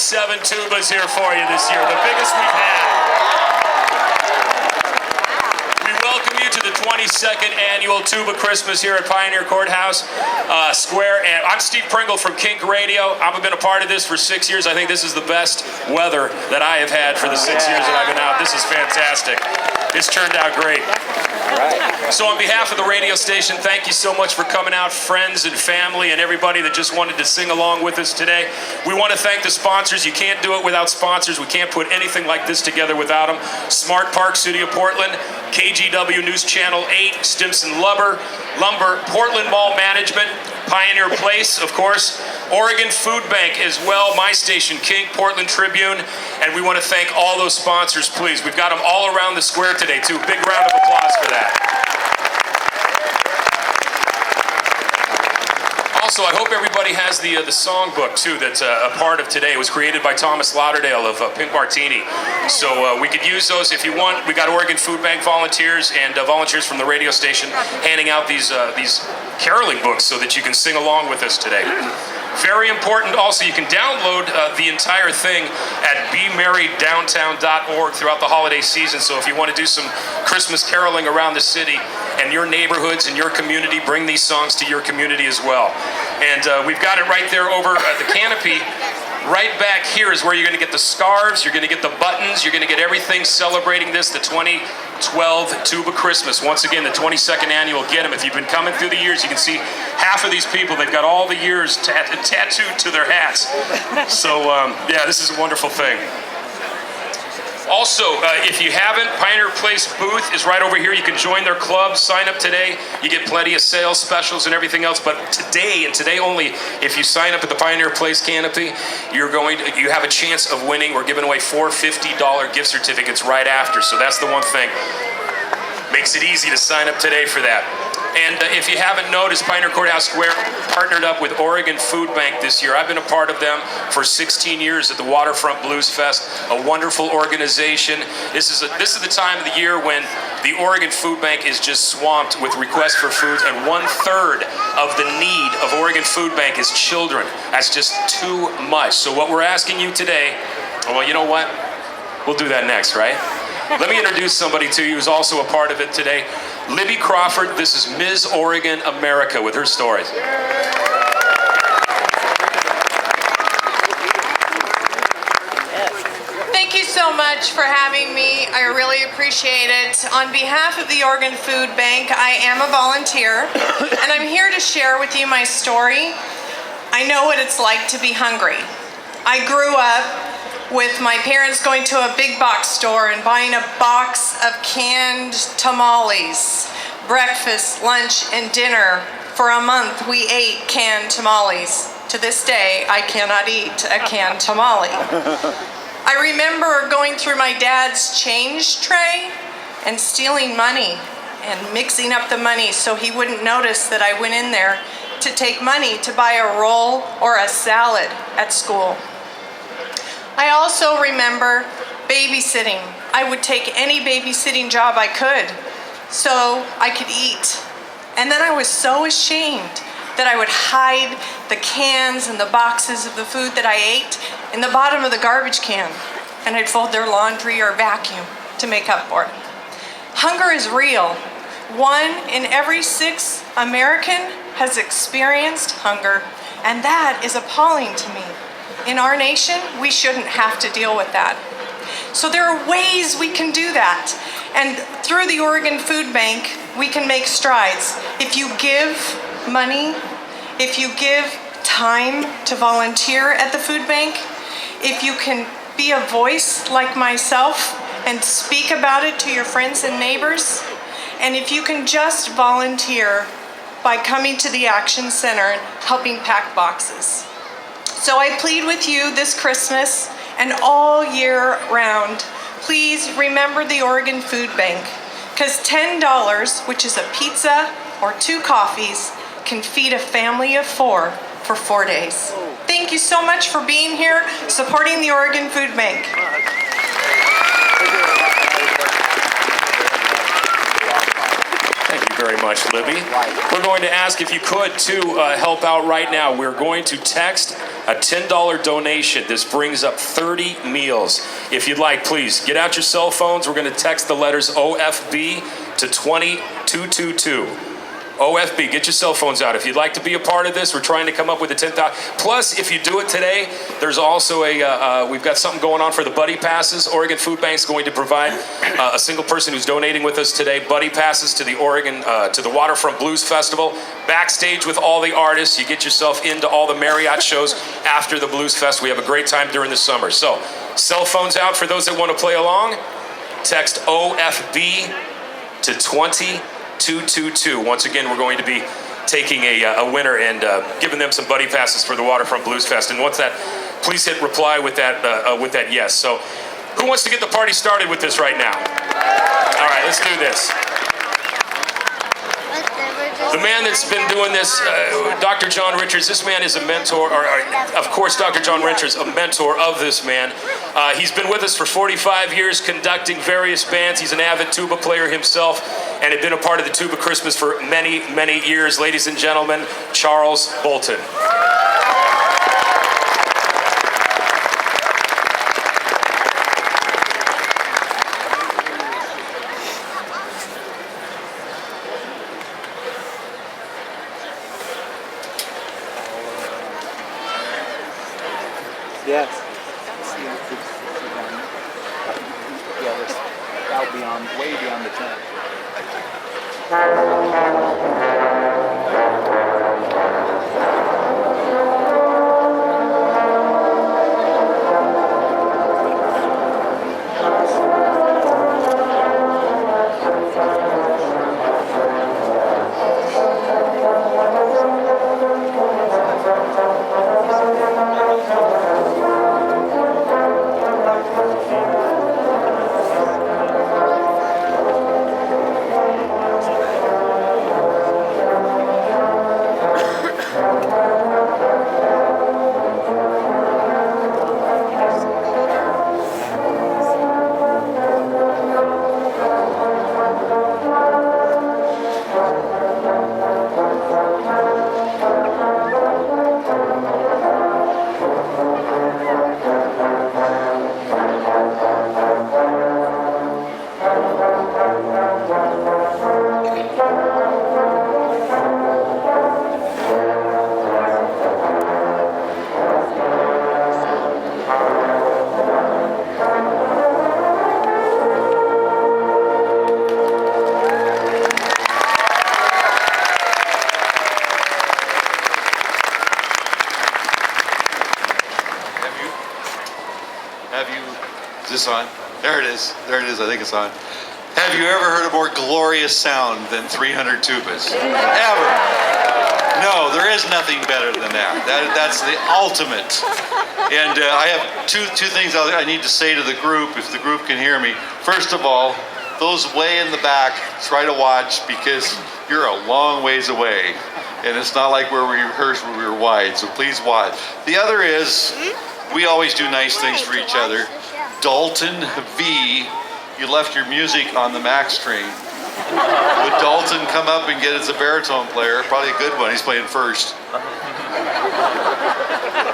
27 tubas here for you this year, the biggest we've had. We welcome you to the 22nd annual Tuba Christmas here at Pioneer Courthouse Square. And I'm Steve Pringle from Kink Radio. I've been a part of this for 6 years. I think this is the best weather that I have had for the 6 years that I've been out. This is fantastic. It's turned out great. So on behalf of the radio station, thank you so much for coming out, friends and family and everybody that just wanted to sing along with us today. We want to thank the sponsors. You can't do it without sponsors. We can't put anything like this together without them. Smart Park, City of Portland, KGW News Channel 8, Stimson Lumber, Portland Mall Management, Pioneer Place, of course, Oregon Food Bank as well, my station, Kink, Portland Tribune, and we want to thank all those sponsors, please. We've got them all around the square today, too. Big round of applause for that. Also, I hope everybody has the songbook, too, that's a part of today. It was created by Thomas Lauderdale of Pink Martini. So we could use those if you want. We got Oregon Food Bank volunteers and volunteers from the radio station handing out these caroling books so that you can sing along with us today. Very important also, you can download the entire thing at bemerrydowntown.org throughout the holiday season. So if you want to do some Christmas caroling around the city and your neighborhoods and your community, bring these songs to your community as well. And we've got it right there over at the canopy. Right back here is where you're going to get the scarves, you're going to get the buttons, you're going to get everything celebrating this, the 2012 Tuba Christmas. Once again, the 22nd annual. Get them. If you've been coming through the years, you can see half of these people, they've got all the years tattooed to their hats. So, yeah, this is a wonderful thing. Also, if you haven't, Pioneer Place booth is right over here. You can join their club, sign up today. You get plenty of sales specials and everything else. But today, and today only, if you sign up at the Pioneer Place canopy, you have a chance of winning. We're giving away 4 $50 gift certificates right after. So that's the one thing. Makes it easy to sign up today for that. And if you haven't noticed, Pioneer Courthouse Square partnered up with Oregon Food Bank this year. I've been a part of them for 16 years at the Waterfront Blues Fest, a wonderful organization. This is the time of the year when the Oregon Food Bank is just swamped with requests for foods, and 1/3 of the need of Oregon Food Bank is children. That's just too much. So what we're asking you today, well, you know what? We'll do that next, right? Let me introduce somebody to you who's also a part of it today. Libby Crawford, this is Ms. Oregon America with her stories. Thank you so much for having me. I really appreciate it. On behalf of the Oregon Food Bank, I am a volunteer, and I'm here to share with you my story. I know what it's like to be hungry. I grew up with my parents going to a big box store and buying a box of canned tamales. Breakfast, lunch, and dinner. For a month, we ate canned tamales. To this day, I cannot eat a canned tamale. I remember going through my dad's change tray and stealing money and mixing up the money so he wouldn't notice that I went in there to take money to buy a roll or a salad at school. I also remember babysitting. I would take any babysitting job I could so I could eat. And then I was so ashamed that I would hide the cans and the boxes of the food that I ate in the bottom of the garbage can, and I'd fold their laundry or vacuum to make up for it. Hunger is real. 1 in every 6 American has experienced hunger, and that is appalling to me. In our nation, we shouldn't have to deal with that. So there are ways we can do that. And through the Oregon Food Bank, we can make strides. If you give money, if you give time to volunteer at the food bank, if you can be a voice like myself and speak about it to your friends and neighbors, and if you can just volunteer by coming to the Action Center and helping pack boxes. So I plead with you this Christmas and all year round, please remember the Oregon Food Bank, because $10, which is a pizza or 2 coffees, can feed a family of 4 for 4 days. Thank you so much for being here, supporting the Oregon Food Bank. Thank you very much, Libby. We're going to ask if you could, to help out right now. We're going to text A $10 donation. This brings up 30 meals. If you'd like, please get out your cell phones. We're going to text the letters OFB to 20222. OFB, get your cell phones out. If you'd like to be a part of this, we're trying to come up with a 10,000. Plus, if you do it today, there's also we've got something going on for the Buddy Passes. Oregon Food Bank's going to provide a single person who's donating with us today Buddy Passes to the to the Waterfront Blues Festival. Backstage with all the artists. You get yourself into all the Marriott shows after the Blues Fest. We have a great time during the summer. So, cell phones out for those that want to play along. Text OFB to 20222. Once again, we're going to be taking a winner and giving them some Buddy Passes for the Waterfront Blues Fest. And once that, please hit reply with that yes. So, who wants to get the party started with this right now? All right, let's do this. The man that's been doing this, Dr. John Richards, this man is a mentor, of course, Dr. John Richards, a mentor of this man. He's been with us for 45 years, conducting various bands. He's an avid tuba player himself, and had been a part of the Tuba Christmas for many, many years. Ladies and gentlemen, Charles Bolton. Yes. Yeah, that'll be on way beyond the 10. Is this on? There it is. There it is. I think it's on. Have you ever heard a more glorious sound than 300 tubas? Ever? No, there is nothing better than that. That's the ultimate. And I have two things I need to say to the group, if the group can hear me. First of all, those way in the back, try to watch because you're a long ways away. And it's not like where we rehearsed where we were wide, so please watch. The other is, we always do nice things for each other. Dalton V, you left your music on the Max train. Would Dalton come up and get as a baritone player? Probably a good one. He's playing first.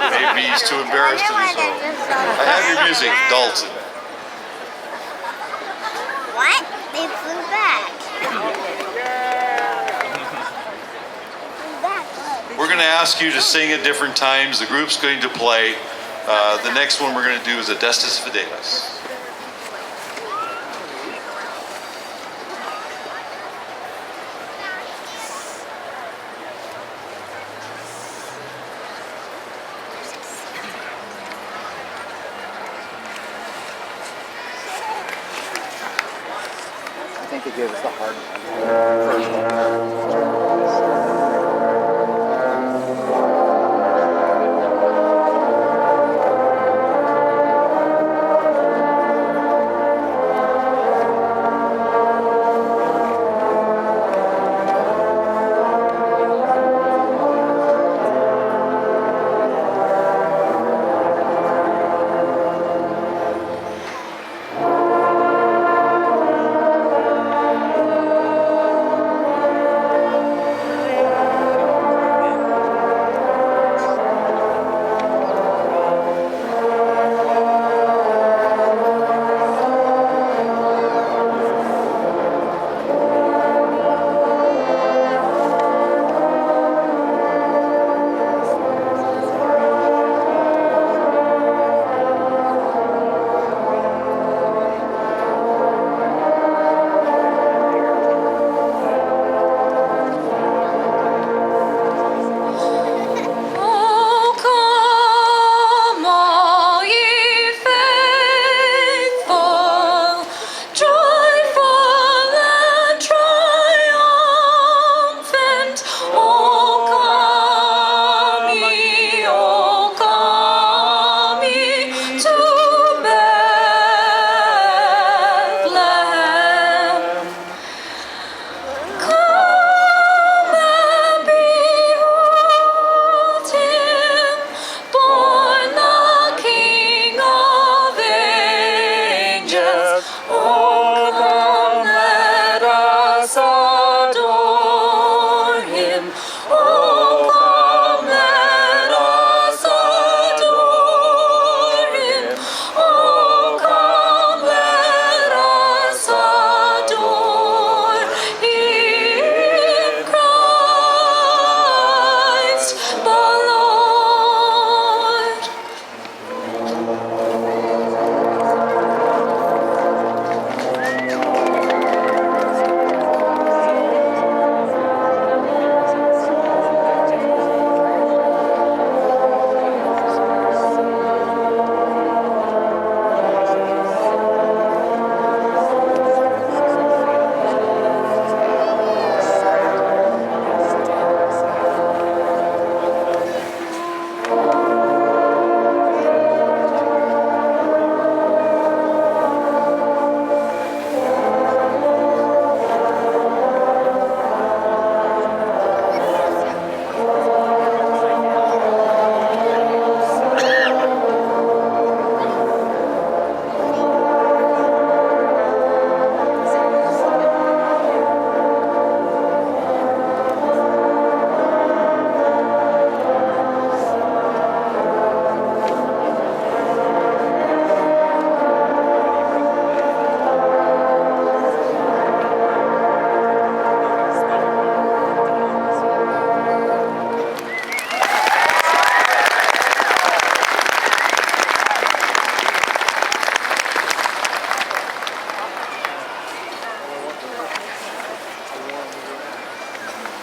Maybe he's too embarrassed to do so. I have your music, Dalton. What? They flew back. We're going to ask you to sing at different times. The group's going to play. The next one we're going to do is Adestus Fidelis. I think it gave us the hard first one.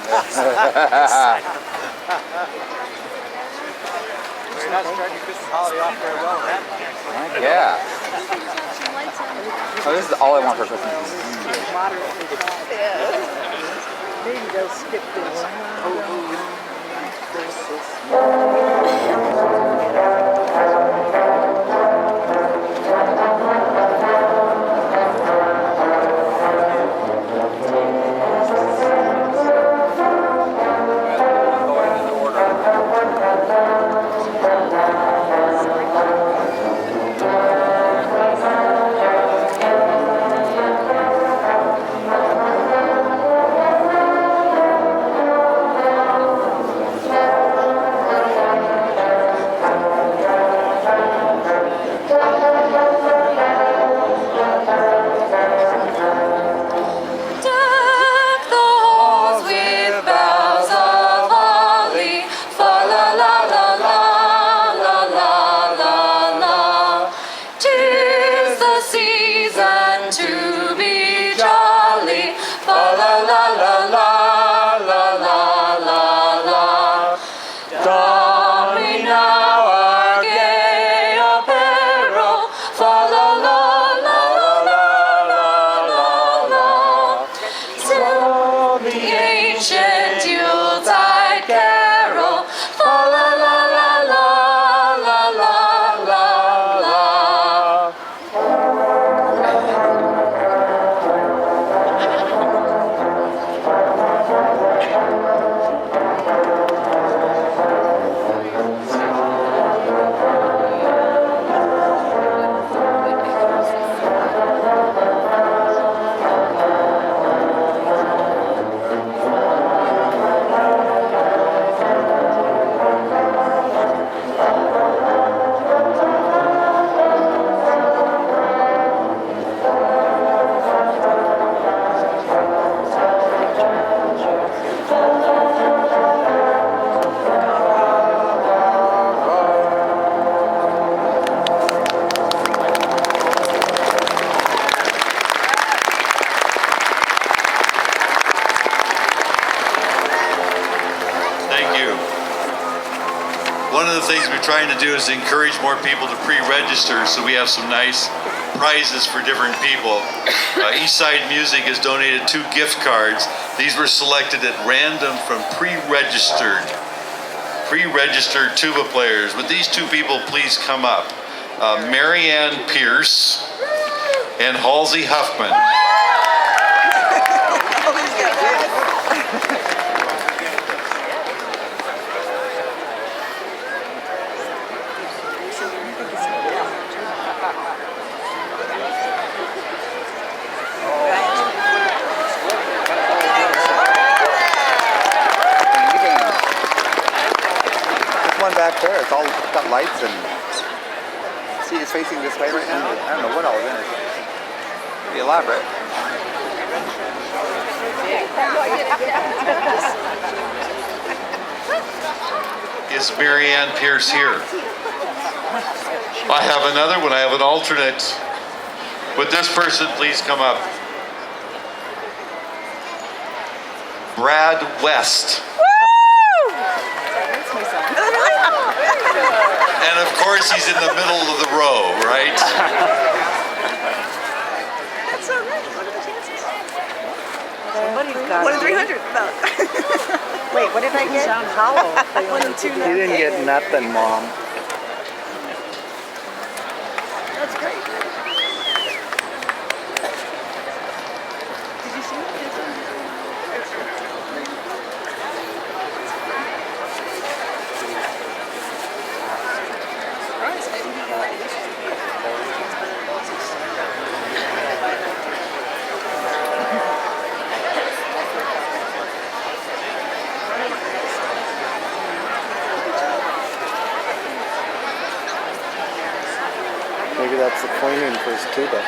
Very nice starting your Christmas holiday off very well, man. Yeah. Oh, this is all I want for Christmas. Maybe they'll skip this. Deck the halls with boughs of holly. Fa la la la la la la la la. 'Tis the season to be jolly. Fa la la la la la la la la. Don we now our gay apparel. Fa la la la la la la la. Till the ancient Yuletide carol. Fa la la la la la la la la. Thank you. One of the things we're trying to do is encourage more people to pre-register, so we have some nice prizes for different people. Eastside Music has donated 2 gift cards. These were selected at random from pre-registered tuba players. Would these 2 people please come up? Marianne Pierce and Halsey Huffman. This one back there, it's all got lights and. See, it's facing this way right now. I don't know what all is in it. Pretty elaborate. Is Marianne Pierce here? I have another one. I have an alternate. Would this person please come up? Brad West. And of course, he's in the middle of the row, right? That's all right. What are the chances? Somebody's got 1 in 300. About. Wait, what did I get? Sound hollow. 1 in 2. You didn't get nothing, Mom. That's great. Did you see it? Maybe that's the cleaning for his tuba.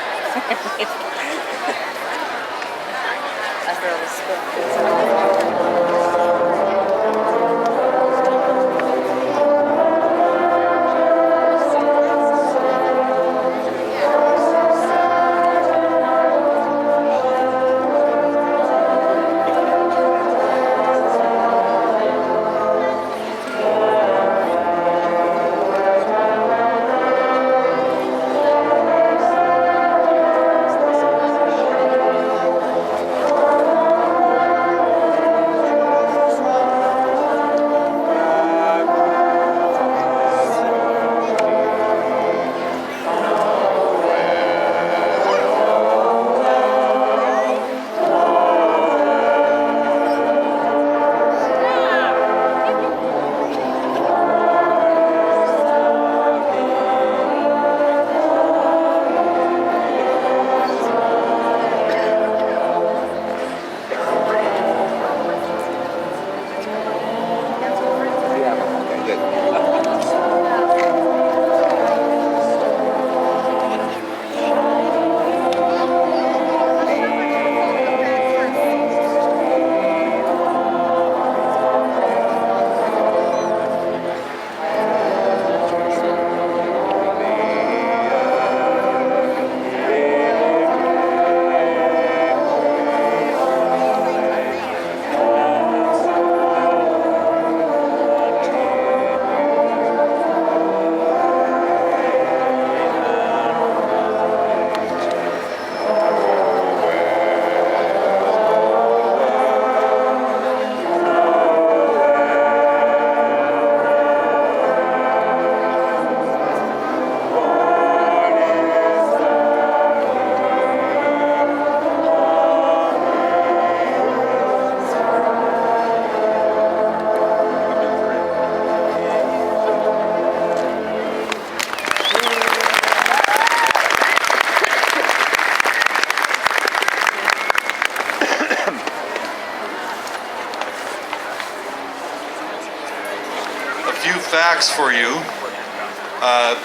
facts for you.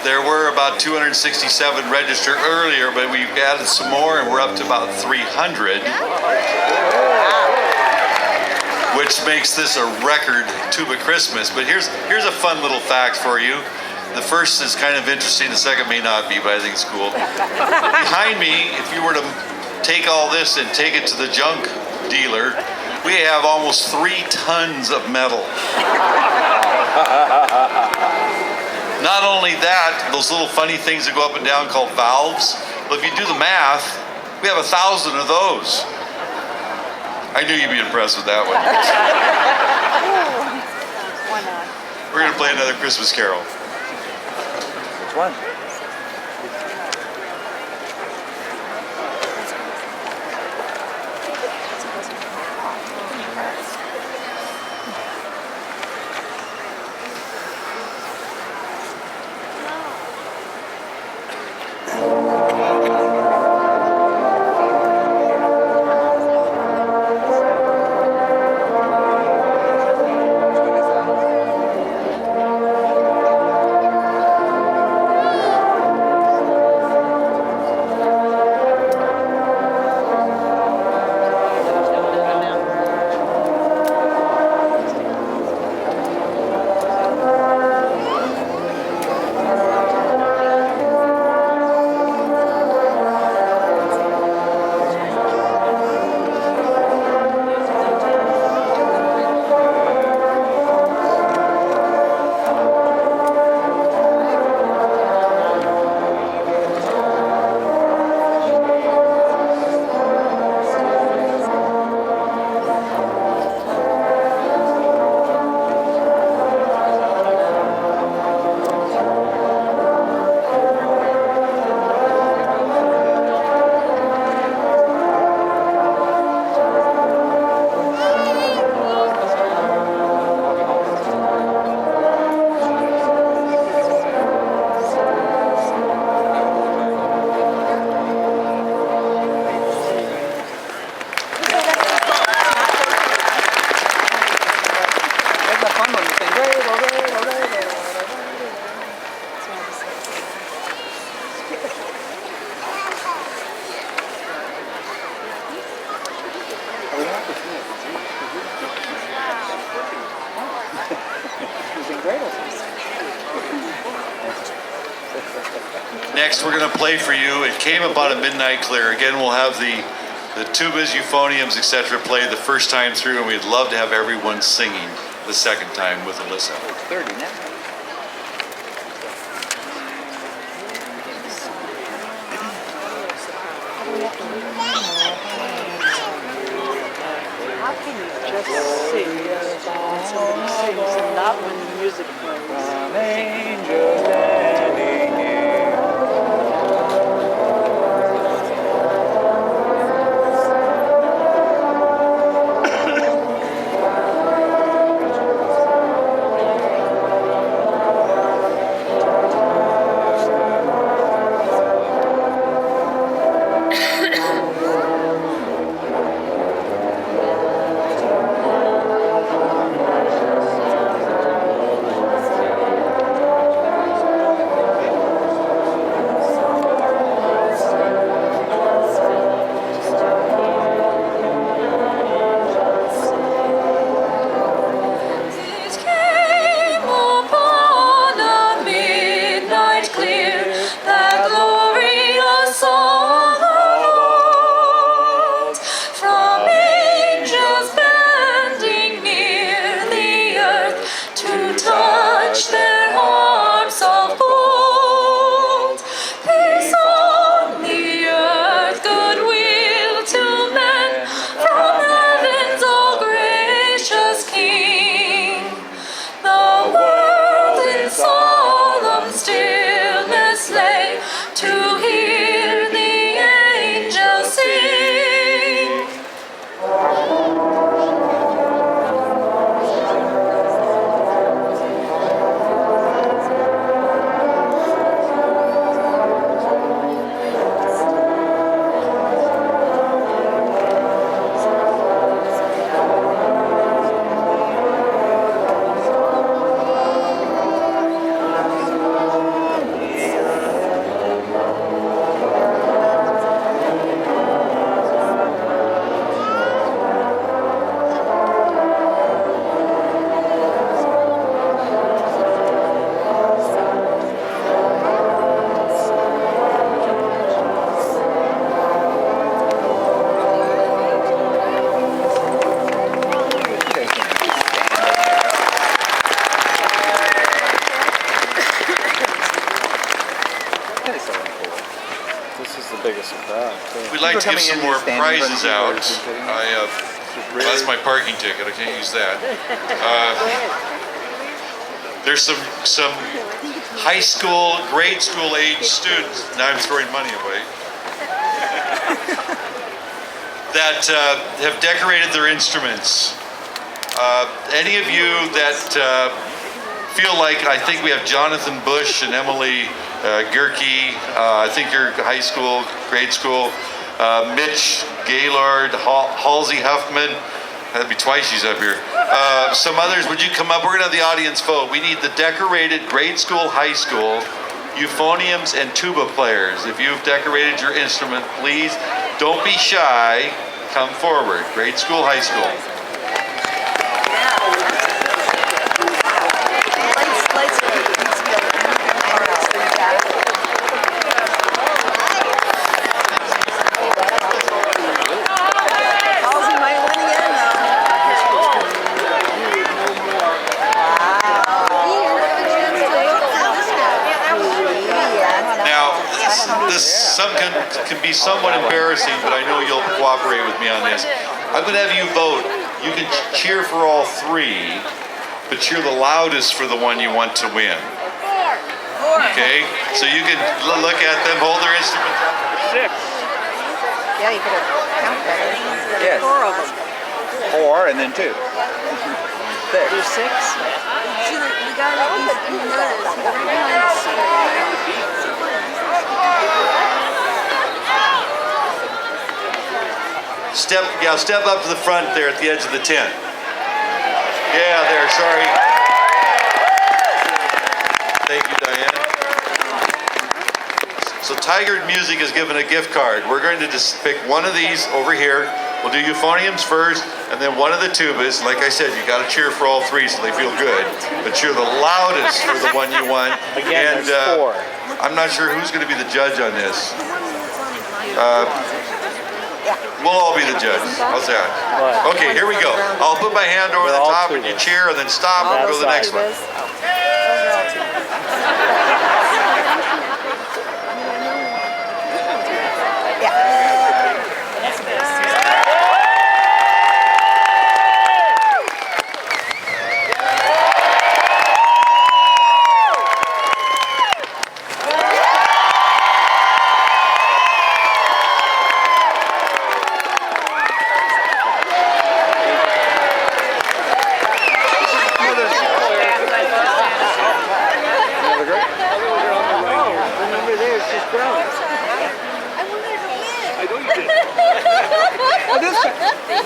There were about 267 registered earlier, but we've added some more and we're up to about 300. Which makes this a record Tuba Christmas. But here's a fun little fact for you. The first is kind of interesting, the second may not be, but I think it's cool. Behind me, if you were to take all this and take it to the junk dealer, we have almost 3 tons of metal. Not only that, those little funny things that go up and down called valves, well, if you do the math, we have 1,000 of those. I knew you'd be impressed with that one. Why not? We're going to play another Christmas carol. Which one? Next, we're going to play for you. It came about at midnight clear. Again, we'll have the tubas, euphoniums, etc. play the first time through, and we'd love to have everyone singing the second time with Alyssa. 30 now. How can you just sing when somebody sings and not when the music plays? Angels landing near. like to give coming some in more and standing in front of prizes you out. where it's been sitting. Well, that's my parking ticket. I can't use that. There's some high school, grade school age students. Now I'm throwing money away. That have decorated their instruments. Any of you that feel like, I think we have Jonathan Bush and Emily Gerke. I think you're high school, grade school. Mitch Gaylord, Halsey Huffman. That'd be twice she's up here. Some others, would you come up? We're gonna have the audience vote. We need the decorated grade school, high school, euphoniums and tuba players. If you've decorated your instrument, please don't be shy. Come forward. Grade school, high school. Can be somewhat embarrassing, but I know you'll cooperate with me on this. I'm going to have you vote. You can cheer for all three, but cheer the loudest for the one you want to win. Okay? So you can look at them, hold their instruments up. 6. Yeah, you could count better. Yes. 4 of them. 4 and then 2. 6. Do 6. See, the guy that he's nuts. Step up to the front there at the edge of the tent. Yeah, there, sorry. Thank you, Diane. So Tiger Music is given a gift card. We're going to just pick one of these over here. We'll do euphoniums first, and then one of the tubas. Like I said, you got to cheer for all three so they feel good. But cheer the loudest for the one you want. Again, And there's 4. I'm not sure who's going to be the judge on this. We'll all be the judge. How's that? Okay, here we go. I'll put my hand over the top and you cheer and then stop and we'll go to the next one.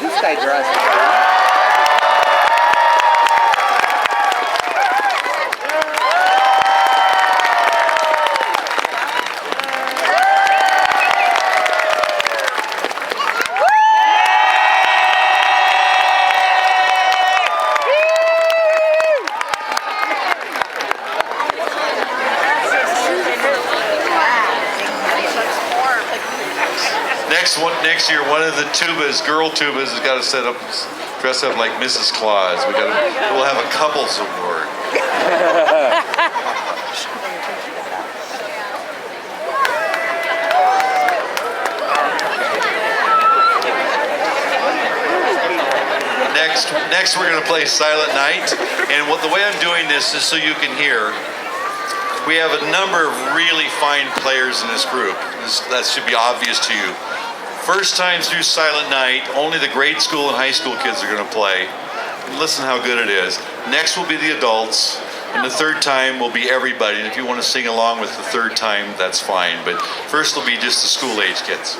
This guy dressed. Next year, one of the tubas, girl tubas, has got to dress up like Mrs. Claus. We'll have a couples award. Next, we're going to play Silent Night, and the way I'm doing this is so you can hear. We have a number of really fine players in this group. That should be obvious to you. First time through Silent Night, only the grade school and high school kids are going to play. Listen how good it is. Next will be the adults, and the third time will be everybody. And if you want to sing along with the third time, that's fine. But first will be just the school-age kids.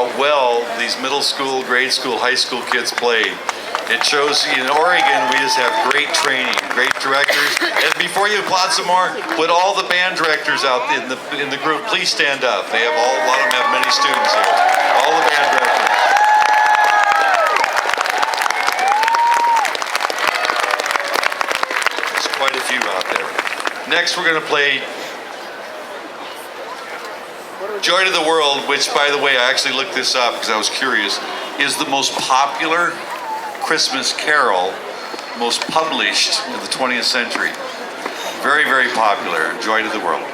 how well these middle school, grade school, high school kids played. It shows in Oregon we just have great training, great directors. And before you applaud some more, would all the band directors out in the group please stand up? They have a lot of them have many students here. All the band directors. There's quite a few out there. Next, we're going to play Joy to the World, which, by the way, I actually looked this up because I was curious, is the most popular Christmas carol, most published in the 20th century. Very, very popular. Joy to the World.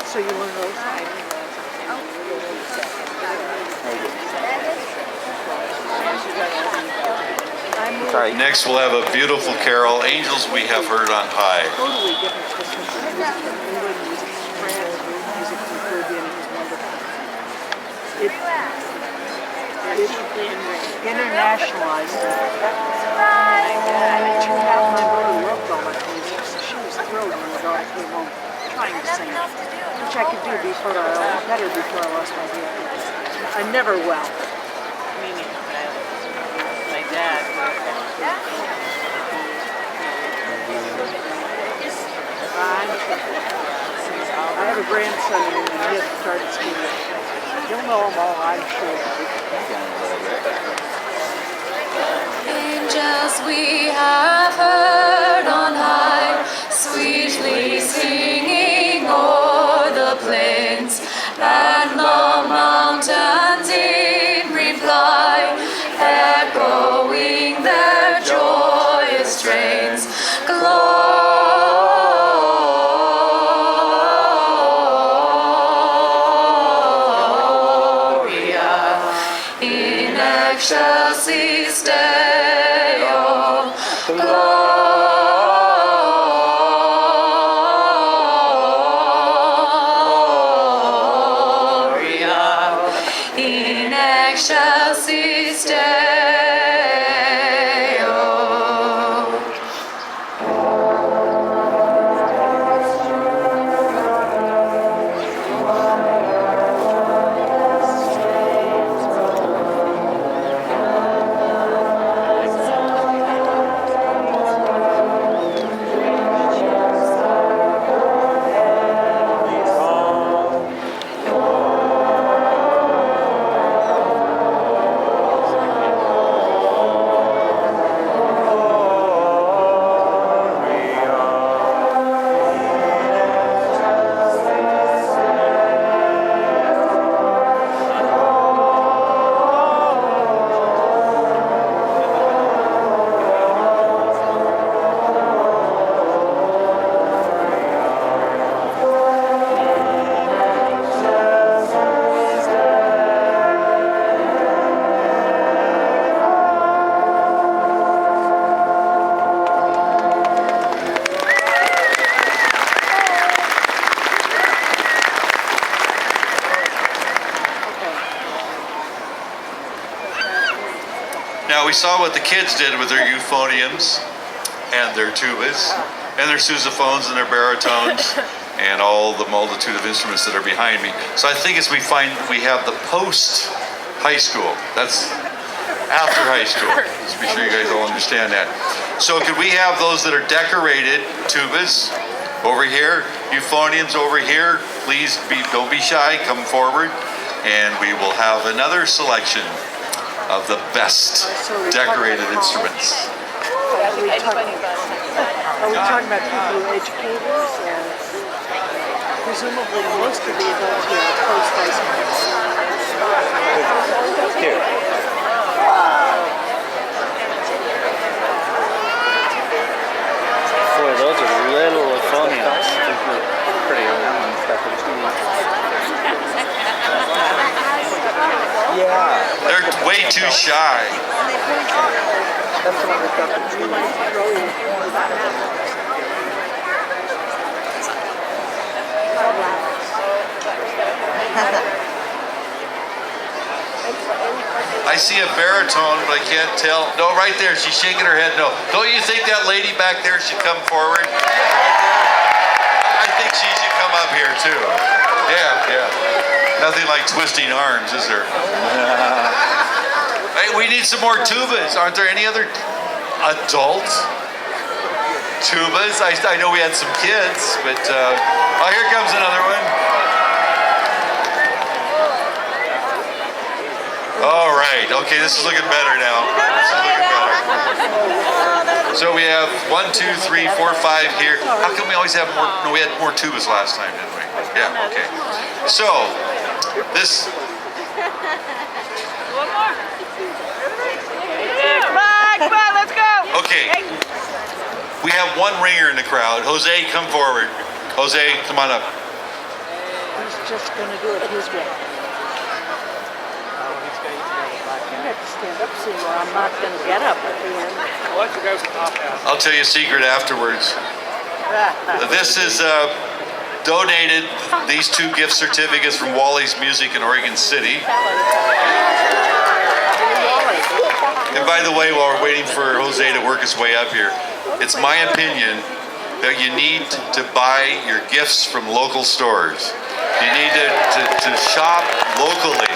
So you want those? Sorry. Next, we'll have a beautiful carol, Angels We Have Heard on High. Totally different Christmas music from England, music from France, music from Caribbean. It internationalized it. And it turned out my daughter loved all my music, so she was thrilled when the daughter came home trying to sing it, which I could do before better before I lost my hearing. I never well. Meaning, my dad. I have a grandson and he hasn't started singing. You'll know them all, I'm sure. Angels we have heard on high, sweetly singing o'er the plains, and the mountains in reply, echoing their joyous strains. Gloria in excelsis Deo. Gloria in excelsis Deo. Now we saw what the kids did with their euphoniums and their tubas and their sousaphones and their baritones and all the multitude of instruments that are behind me. So I think as we have the post high school, that's after high school. Just be sure you guys all understand that. So could we have those that are decorated tubas over here, euphoniums over here? Please don't be shy, come forward, and we will have another selection of the best decorated instruments. Are we talking about people who are educators? And presumably most of the adults here are post-high school. Here. Boy, those are little euphoniums. Pretty on that one. It's got the two. Yeah. They're way too shy. That's the one that's got the two. I see a baritone, but I can't tell. No, right there. She's shaking her head no. Don't you think that lady back there should come forward? Right there? I think she should come up here too. Yeah. Nothing like twisting arms, is there? Hey, we need some more tubas. Aren't there any other adult tubas? I know we had some kids, but oh, here comes another one. All right. Okay, this is looking better now. This is looking better. So we have 1, 2, 3, 4, 5 here. How come we always have more? No, we had more tubas last time, didn't we? Yeah. Okay. So this. Come on, let's go. Okay. We have one ringer in the crowd. Jose, come forward. Jose, come on up. He's just going to do it his way. I have to stand up soon or I'm not going to get up at the end. I'll tell you a secret afterwards. This is donated, these 2 gift certificates from Wally's Music in Oregon City. And by the way, while we're waiting for Jose to work his way up here, it's my opinion that you need to buy your gifts from local stores. You need to shop locally.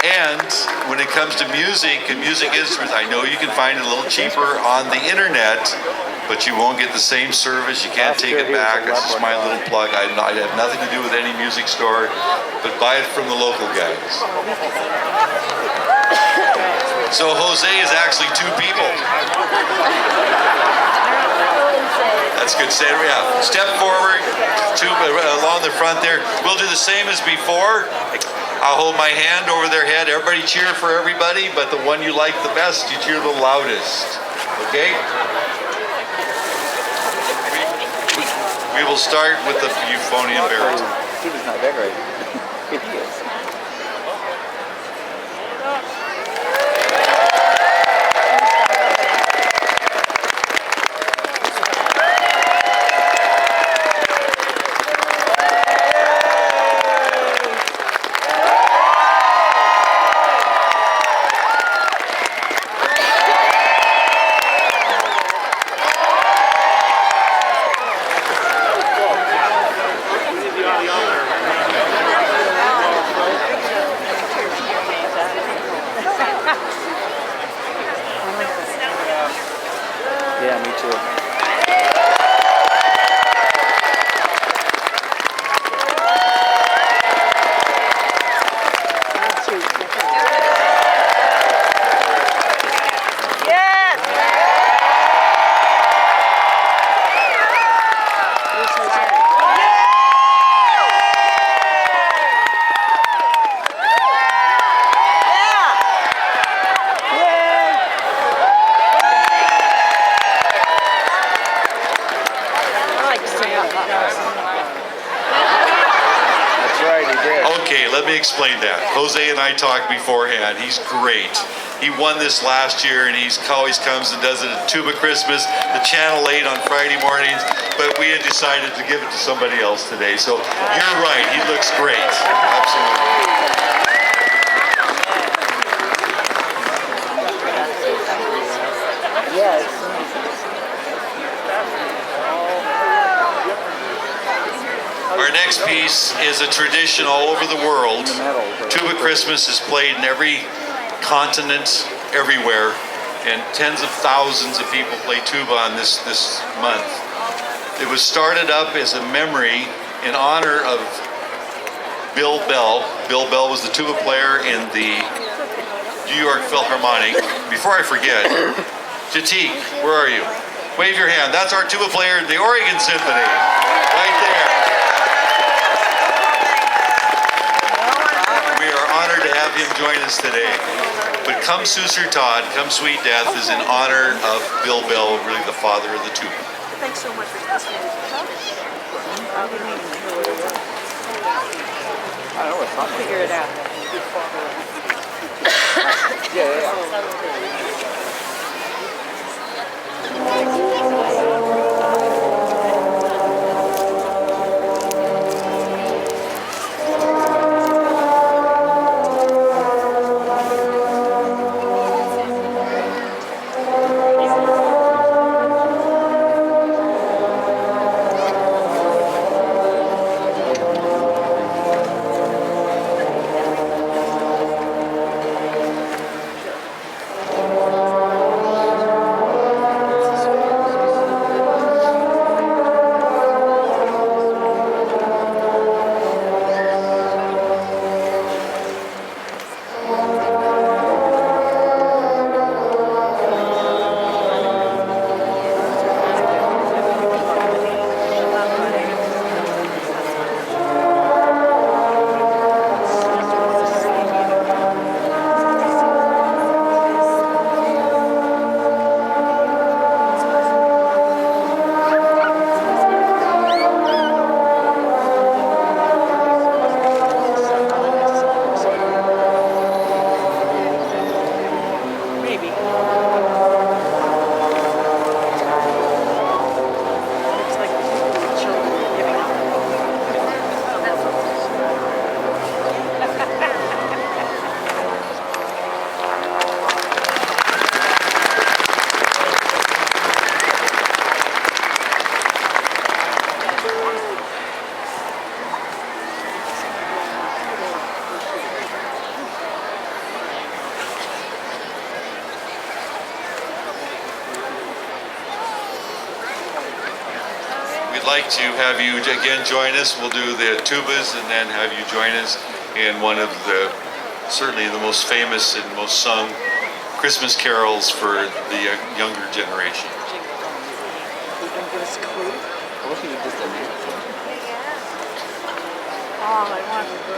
And when it comes to music and music instruments, I know you can find it a little cheaper on the internet, but you won't get the same service. You can't take it back. It's just my little plug. I have nothing to do with any music store, but buy it from the local guys. So Jose is actually 2 people. That's good. Step forward, 2 along the front there. We'll do the same as before. I'll hold my hand over their head. Everybody cheer for everybody, but the one you like the best, you cheer the loudest. Okay? We will start with the euphonium baritone. He's not decorated. He is. Yeah, me too. That's right, he did. Okay, let me explain that. Jose and I talked beforehand. He's great. He won this last year, and he always comes and does it at Tuba Christmas, the Channel 8 on Friday mornings, but we had decided to give it to somebody else today. So you're right, he looks great. Absolutely. next piece is a tradition all over the world. Tuba Christmas is played in every continent, everywhere, and tens of thousands of people play tuba on this month. It was started up as a memory in honor of Bill Bell. Bill Bell was the tuba player in the New York Philharmonic. Before I forget, Jatik, where are you? Wave your hand. That's our tuba player in the Oregon Symphony. Right there. We are honored to have him join us today. But Come Susur Todd, Come Sweet Death is in honor of Bill Bell, really the father of the tuba. Thanks so much for listening. I didn't even know what it was. I know it's not. Figure it out. Yeah. We'd like to have you again join us. We'll do the tubas and then have you join us in one of the, certainly the most famous and most sung Christmas carols for the younger generation. I wish you could just announce it. Oh, I want the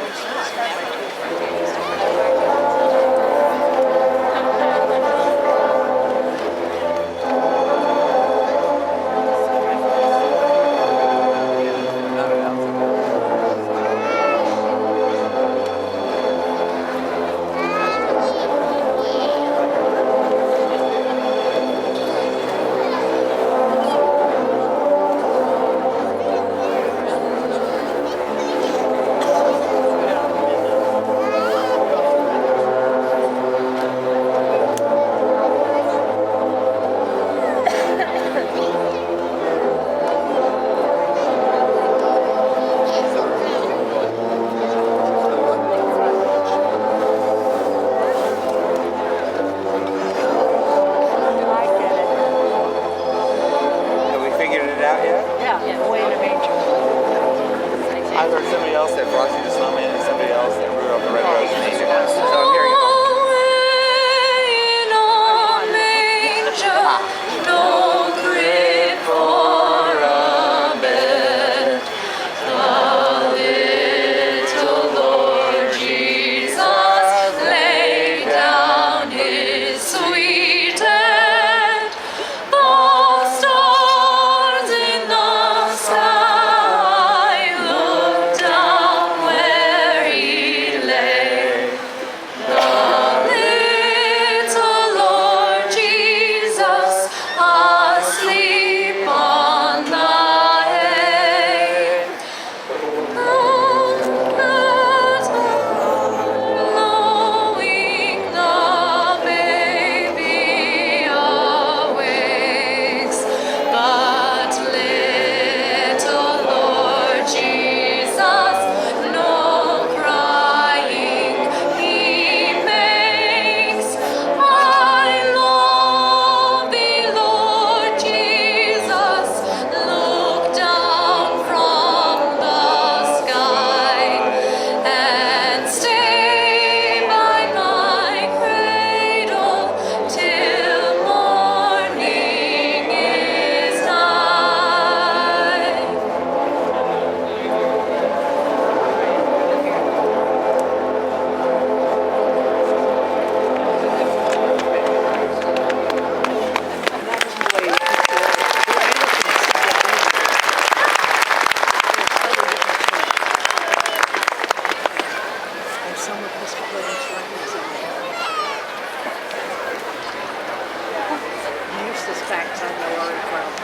facts I know are incredible.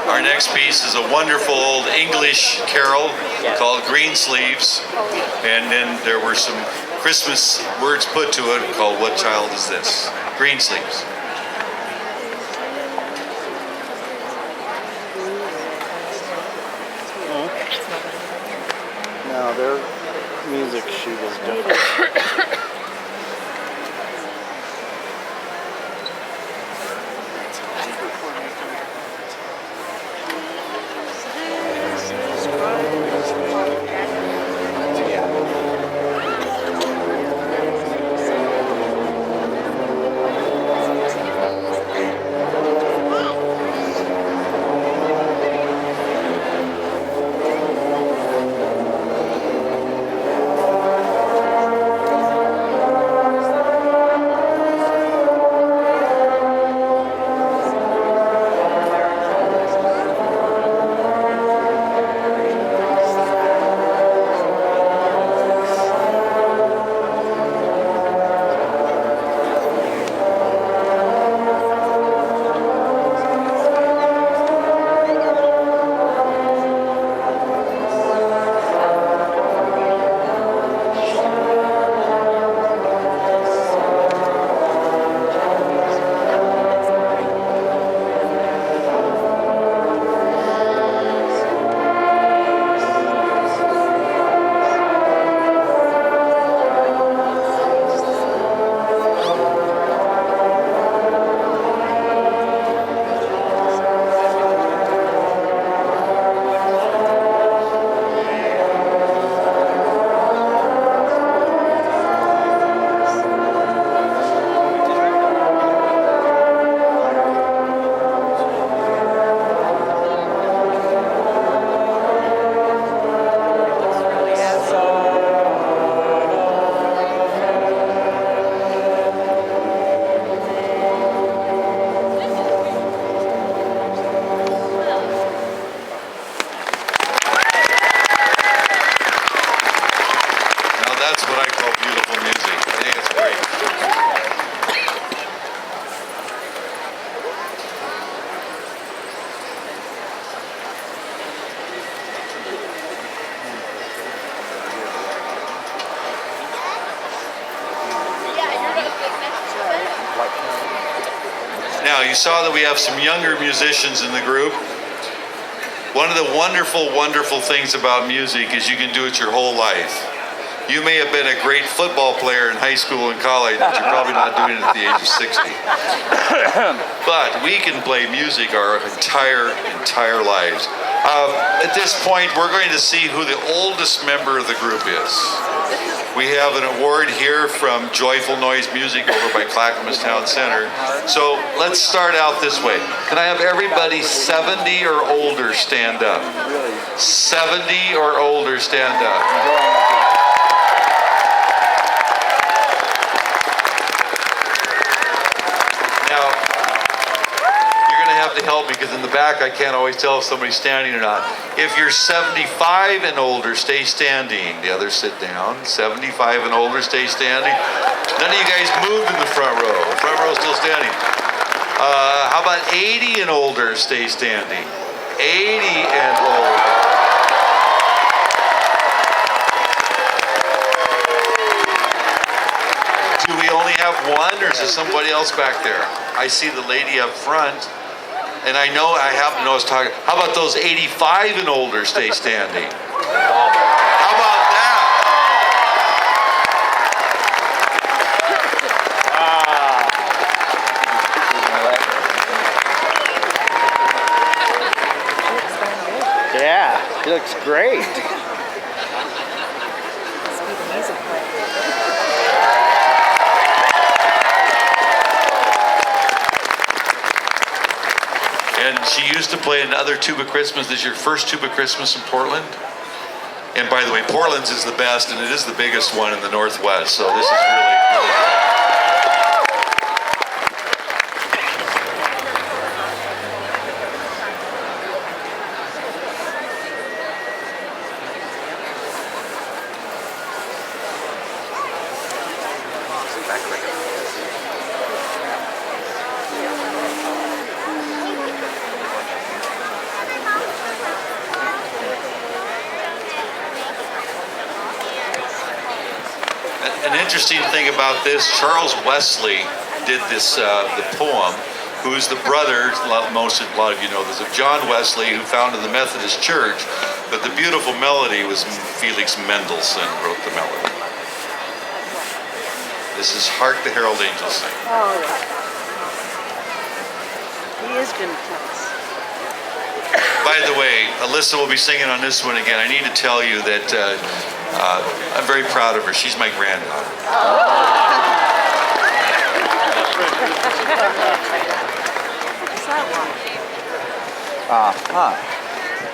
Our next piece is a wonderful old English carol called Green Sleeves. And then there were some Christmas words put to it called What Child Is This? Green Sleeves. No, their music shoot is different. Now, you saw that we have some younger musicians in the group. One of the wonderful, wonderful things about music is you can do it your whole life. You may have been a great football player in high school and college, but you're probably not doing it at the age of 60. But we can play music our entire lives. At this point, we're going to see who the oldest member of the group is. We have an award here from Joyful Noise Music over by Clackamas Town Center. So let's start out this way. Can I have everybody 70 or older stand up? 70 or older stand up. Now, you're going to have to help me because in the back I can't always tell if somebody's standing or not. If you're 75 and older, stay standing. The others sit down. 75 and older, stay standing. None of you guys moved in the front row. The front row is still standing. How about 80 and older, stay standing? 80 and older. Do we only have one, or is there somebody else back there? I see the lady up front. And I know, I happen to know I was talking. How about those 85 and older stay standing? How about that? Yeah, he looks great. And she used to play another Tuba Christmas. This is your first Tuba Christmas in Portland? And by the way, Portland's is the best, and it is the biggest one in the Northwest. So this is really, really good. an interesting thing about this, Charles Wesley did this, the poem, who's the brother, a lot of you know this, of John Wesley, who founded the Methodist Church, but the beautiful melody was Felix Mendelssohn wrote the melody. This is Hark the Herald Angels Sing. Oh, yeah. He is going to tell us. By the way, Alyssa will be singing on this one again. I need to tell you that I'm very proud of her. She's my granddaughter. What's that one?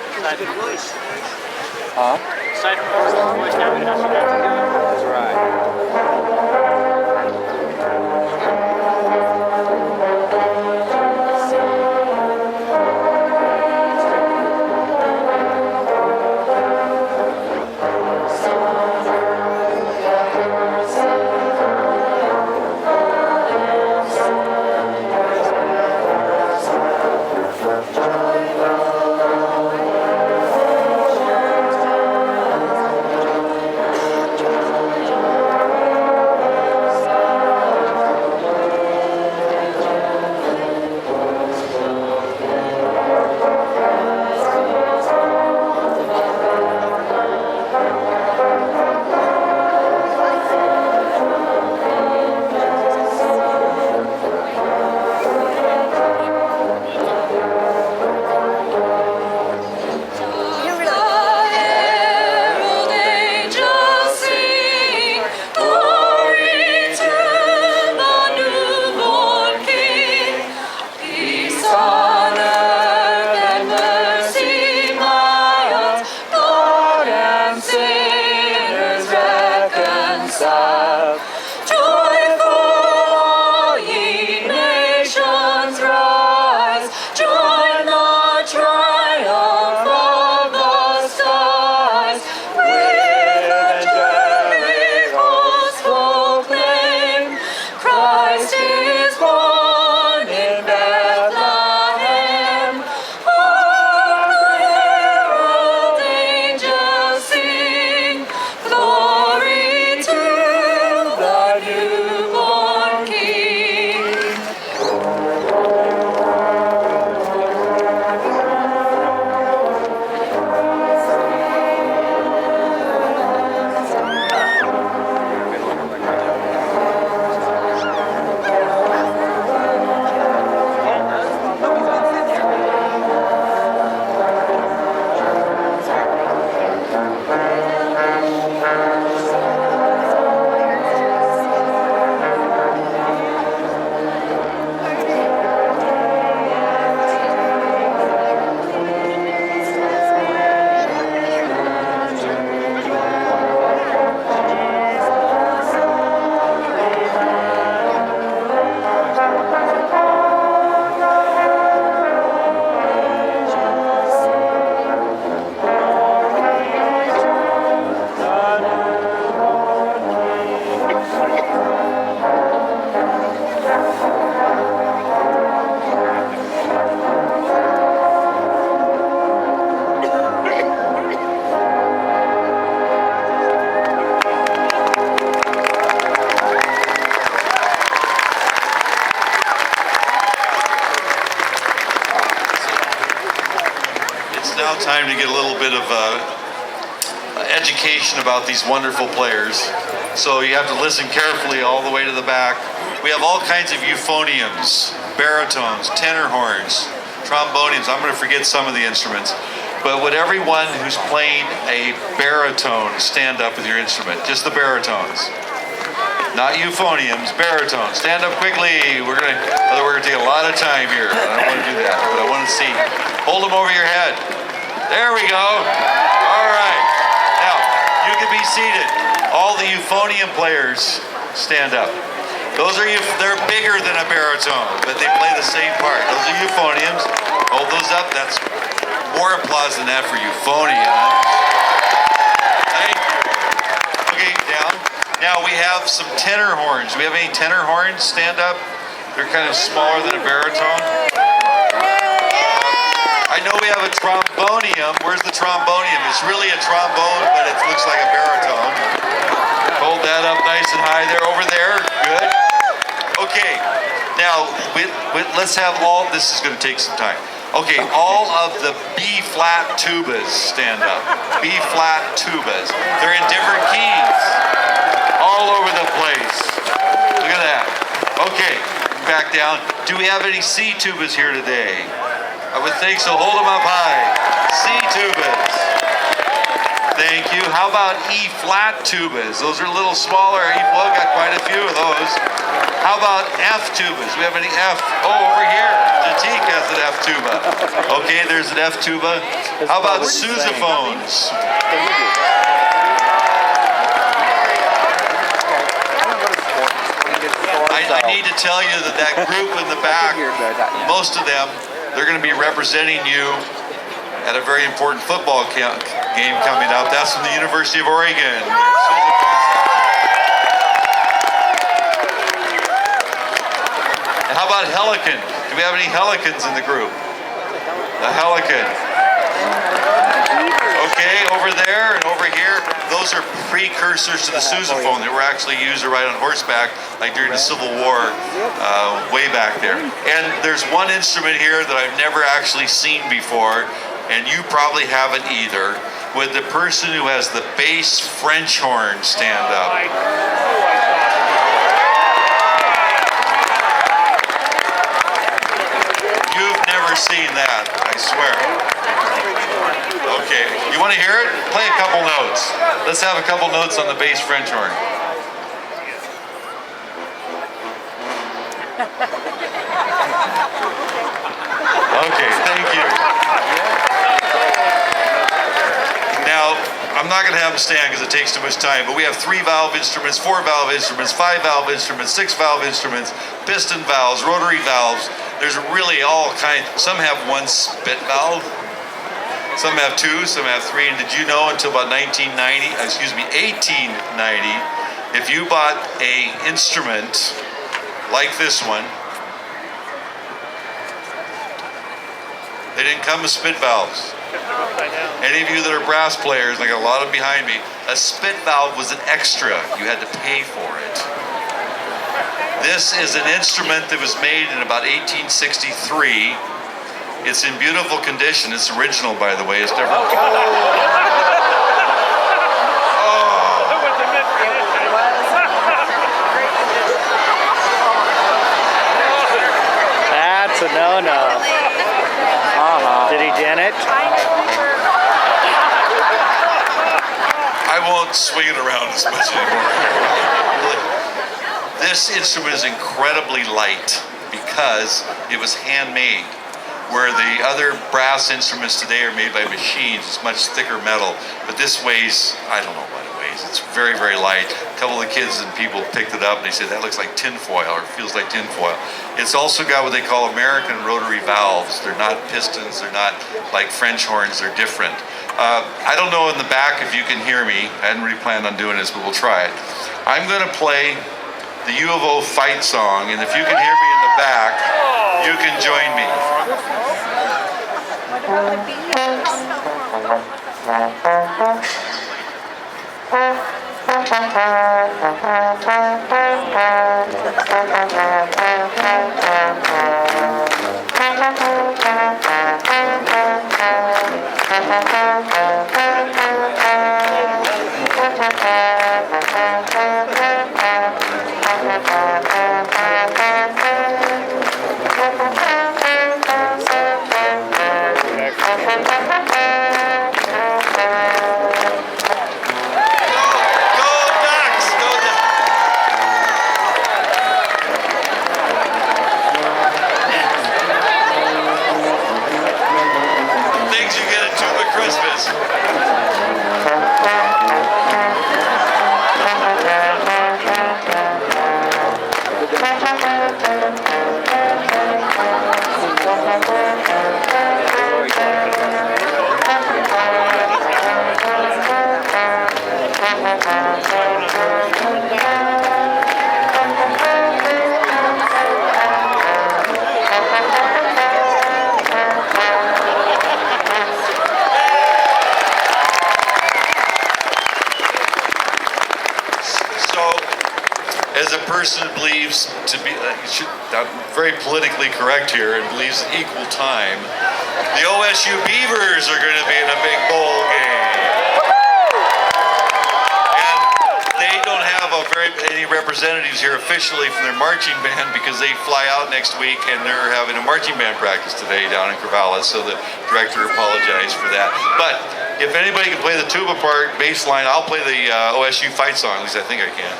It's a good voice. Huh? That's right. Now time to get a little bit of education about these wonderful players. So you have to listen carefully all the way to the back. We have all kinds of euphoniums, baritones, tenor horns, tromboniums. I'm going to forget some of the instruments. But would everyone who's playing a baritone stand up with your instrument? Just the baritones. Not euphoniums, baritones. Stand up quickly. We're gonna take a lot of time here. I don't want to do that, but I want to see. Hold them over your head. There we go. All right. Now, you can be seated. All the euphonium players stand up. They're bigger than a baritone, but they play the same part. Those are euphoniums. Hold those up. That's more applause than that for euphoniums. Thank you. Okay, down. Now we have some tenor horns. Do we have any tenor horns? Stand up. They're kind of smaller than a baritone. I know we have a trombonium. Where's the trombonium? It's really a trombone, but it looks like a baritone. Hold that up nice and high there, over there. Good. Okay, now let's have all, this is going to take some time. Okay, all of the B-flat tubas stand up. B-flat tubas. They're in different keys. All over the place. Look at that. Okay, back down. Do we have any C tubas here today? I would think so. Hold them up high. C tubas. Thank you. How about E-flat tubas? Those are a little smaller. Well, got quite a few of those. How about F tubas? Do we have any F? Oh, over here. Jatik has an F tuba. Okay, there's an F tuba. How about sousaphones? I need to tell you that group in the back, most of them, they're going to be representing you at a very important football game coming up. That's from the University of Oregon. And how about Helican? Do we have any Helicans in the group? A Helican. Okay, over there and over here, those are precursors to the sousaphone that were actually used to ride on horseback, like during the Civil War, way back there. And there's one instrument here that I've never actually seen before, and you probably haven't either. Would the person who has the bass French horn stand up? You've never seen that, I swear. Okay, you want to hear it? Play a couple notes. Let's have a couple notes on the bass French horn. Okay, thank you. Now, I'm not going to have them stand because it takes too much time, but we have 3-valve instruments, 4-valve instruments, 5-valve instruments, 6-valve instruments, piston valves, rotary valves. There's really all kinds. Some have one spit valve. Some have 2, some have 3. And did you know until about 1890, if you bought an instrument like this one, they didn't come with spit valves. Any of you that are brass players, I got a lot of them behind me, a spit valve was an extra. You had to pay for it. This is an instrument that was made in about 1863. It's in beautiful condition. It's original, by the way. It's never... That's a no-no. Did he dent it? I won't swing it around as much anymore. This instrument is incredibly light because it was handmade. Where the other brass instruments today are made by machines, it's much thicker metal. But this weighs, I don't know what it weighs. It's very, very light. A couple of the kids and people picked it up and they said, that looks like tinfoil or feels like tinfoil. It's also got what they call American rotary valves. They're not pistons, they're not like French horns, they're different. I don't know in the back if you can hear me. I hadn't really planned on doing this, but we'll try it. I'm going to play the U of O fight song, and if you can hear me in the back, you can join me. a person who believes to be, I'm very politically correct here, and believes in equal time, the OSU Beavers are going to be in a big bowl game. And they don't have any representatives here officially from their marching band because they fly out next week and they're having a marching band practice today down in Corvallis, so the director apologized for that. But if anybody can play the tuba part, bass line, I'll play the OSU fight song, at least I think I can.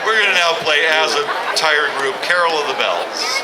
We're going to now play as a entire group, Carol of the Bells.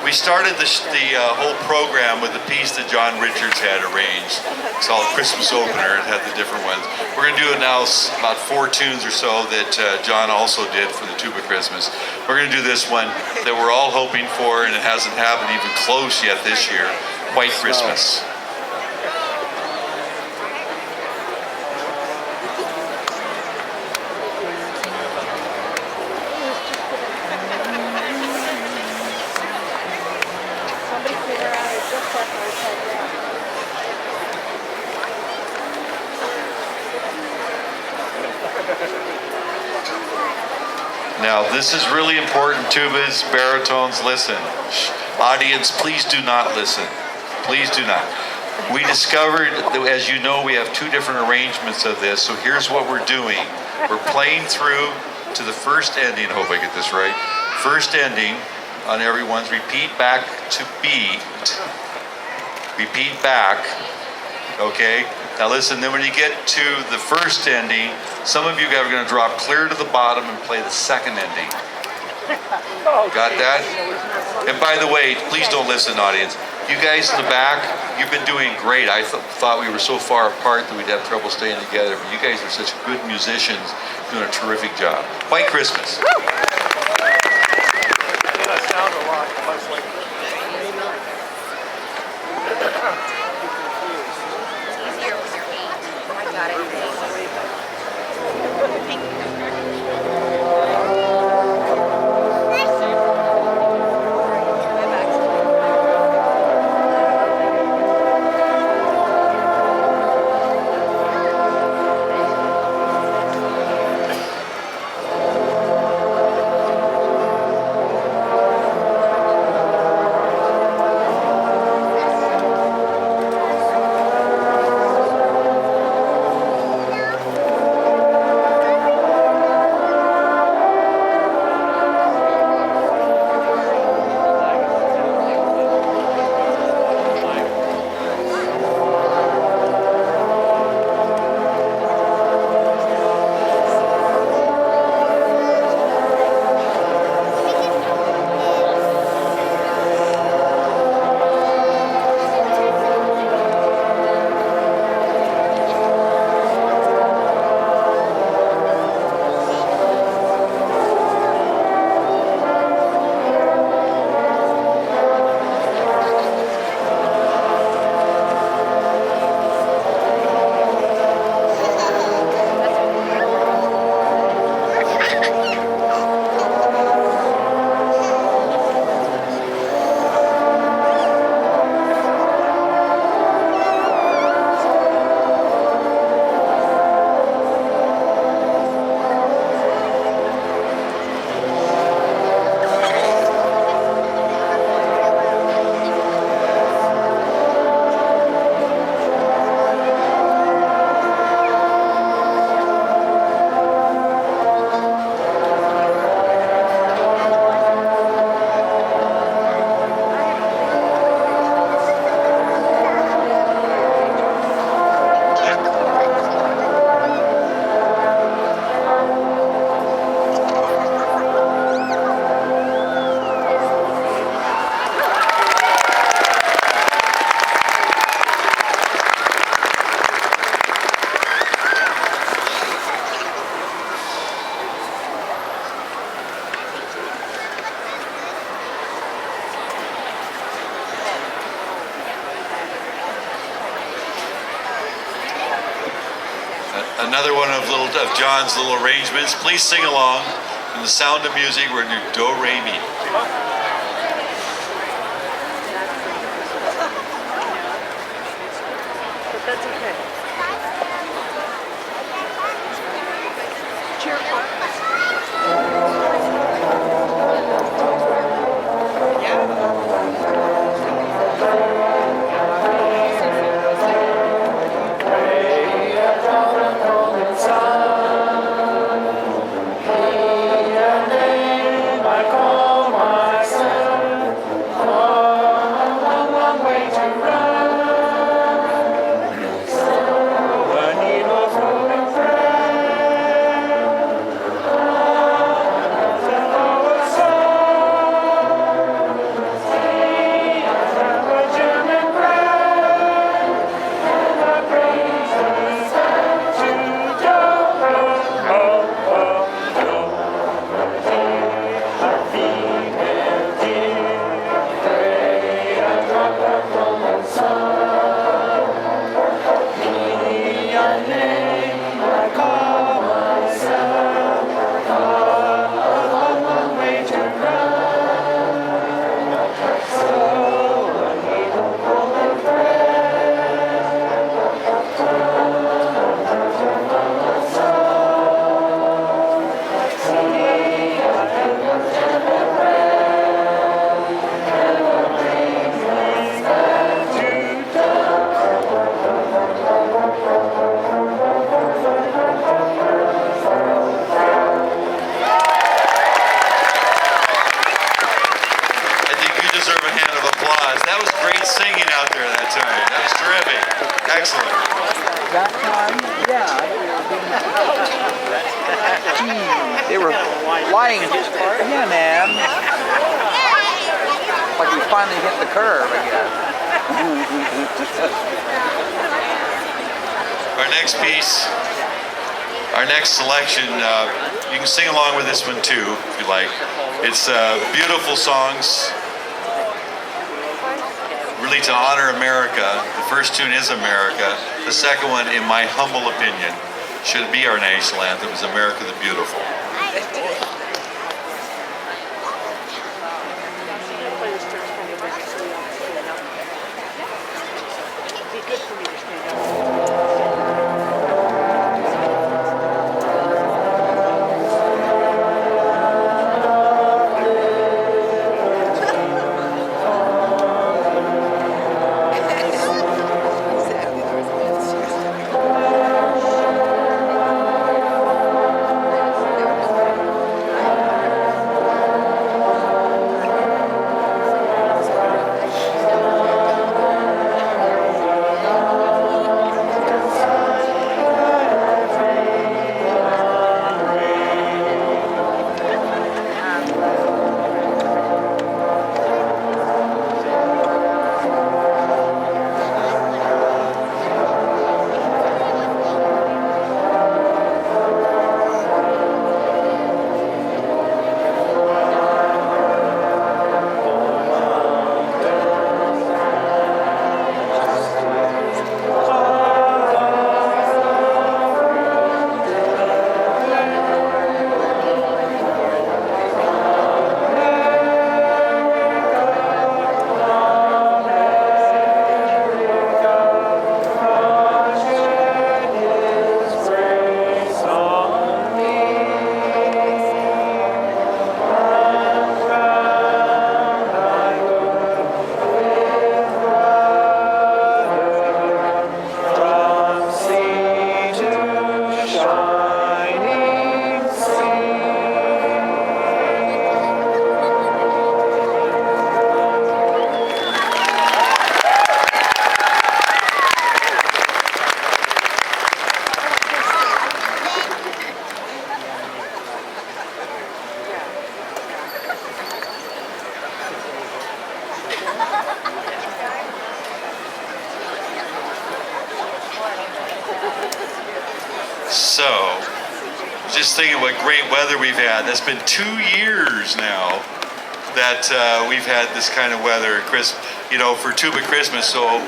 We started the whole program with a piece that John Richards had arranged. It's called Christmas Opener. It had the different ones. We're going to do it now, about 4 tunes or so that John also did for the Tuba Christmas. We're going to do this one that we're all hoping for, and it hasn't happened even close yet this year, White Christmas. Now, this is really important, tubas, baritones, listen. Audience, please do not listen. Please do not. We discovered that, as you know, we have 2 different arrangements of this, so here's what we're doing. We're playing through to the first ending, I hope I get this right. First ending on everyone's, repeat back to beat. repeat back. Okay? Now listen, then when you get to the first ending, some of you guys are going to drop clear to the bottom and play the second ending. Got that? And by the way, please don't listen, audience. You guys in the back, you've been doing great. I thought we were so far apart that we'd have trouble staying together, but you guys are such good musicians, doing a terrific job. White Christmas. Another one of John's little arrangements. Please sing along. In the Sound of Music, we're going to do Do, Re, Mi. But that's okay. Cheerful. That was great singing out there that time. Yeah, man. Like we finally hit the curve, I guess. Our next piece, our next selection, you can sing along with this one too, if you like. It's beautiful songs, really to honor America. The first tune is America. The second one, in my humble opinion, should be our national anthem, is America the Beautiful. It'd be good for me to stand up. So, just thinking what great weather we've had. That's been 2 years now that we've had this kind of weather, for Tuba Christmas. So,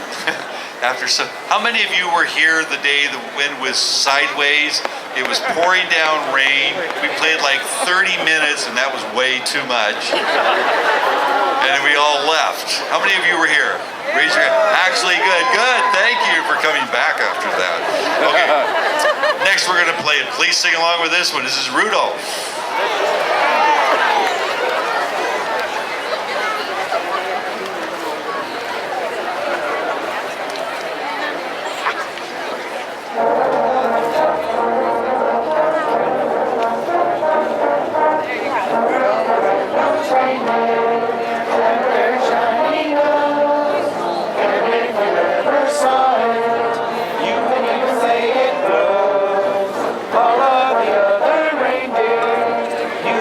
how many of you were here the day the wind was sideways? It was pouring down rain. We played like 30 minutes, and that was way too much. And we all left. How many of you were here? Raise your hand. Actually, good. Thank you for coming back after that. Okay. Next, we're going to play it. Please sing along with this one. This is Rudolph. You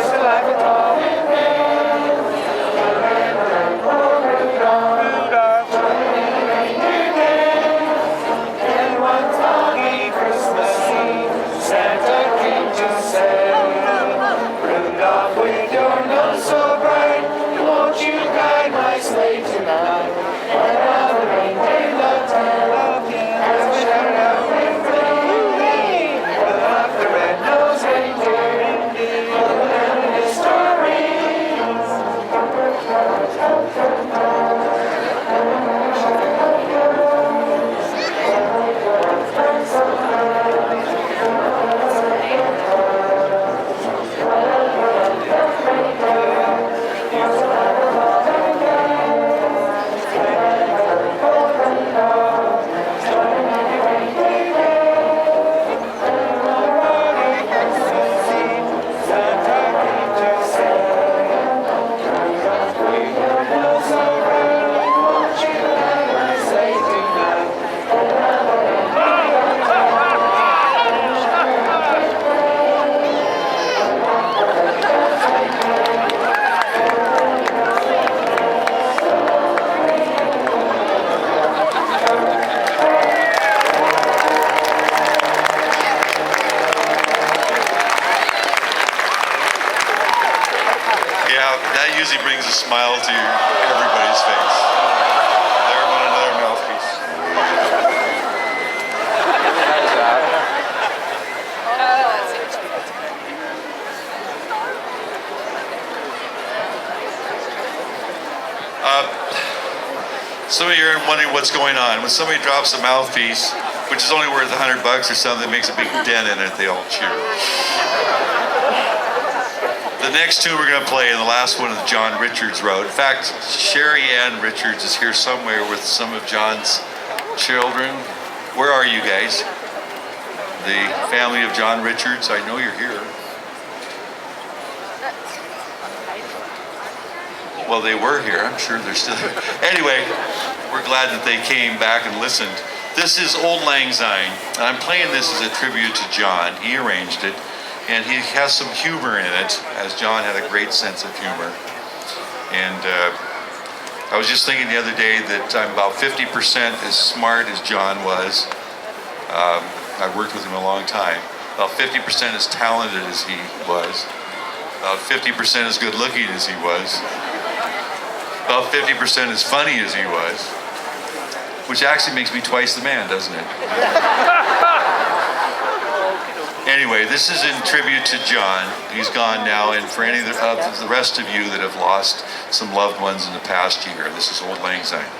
brings a smile to everybody's face. There went another mouthpiece. Some of you are wondering what's going on. When somebody drops a mouthpiece, which is only worth $100 or something, that makes a big dent in it, they all cheer. The next tune we're going to play, and the last one, is John Richards wrote. In fact, Sherry Ann Richards is here somewhere with some of John's children. Where are you guys? The family of John Richards, I know you're here. Well, they were here. I'm sure they're still here. Anyway, we're glad that they came back and listened. This is Old Lang Syne, and I'm playing this as a tribute to John. He arranged it, and he has some humor in it, as John had a great sense of humor. And I was just thinking the other day that I'm about 50% as smart as John was. I've worked with him a long time. About 50% as talented as he was. About 50% as good looking as he was. About 50% as funny as he was, which actually makes me twice the man, doesn't it? Anyway, this is in tribute to John. He's gone now, and for any of the rest of you that have lost some loved ones in the past year, this is Old Lang Syne.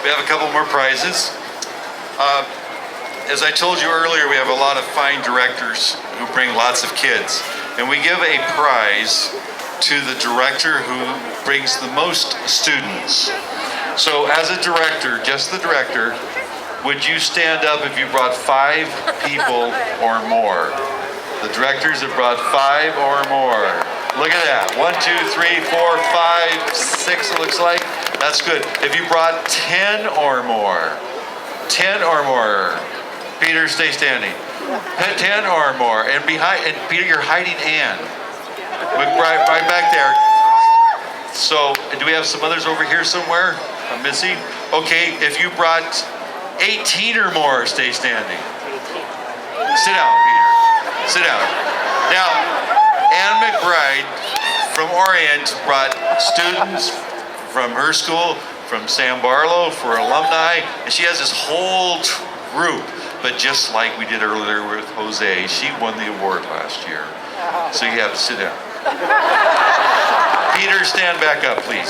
We have a couple more prizes. As I told you earlier, we have a lot of fine directors who bring lots of kids. And we give a prize to the director who brings the most students. So as a director, just the director, would you stand up if you brought 5 people or more? The directors have brought 5 or more. Look at that. 1, 2, 3, 4, 5, 6, it looks like. That's good. If you brought 10 or more, 10 or more, Peter, stay standing. 10 or more, and behind, and Peter, you're hiding Ann. Right back there. So, do we have some others over here somewhere? Missy? Okay, if you brought 18 or more, stay standing. Sit down, Peter. Sit down. Now, Ann McBride from Orient brought students from her school, from Sam Barlow for alumni, and she has this whole group. But just like we did earlier with Jose, she won the award last year. So you have to sit down. Peter, stand back up, please.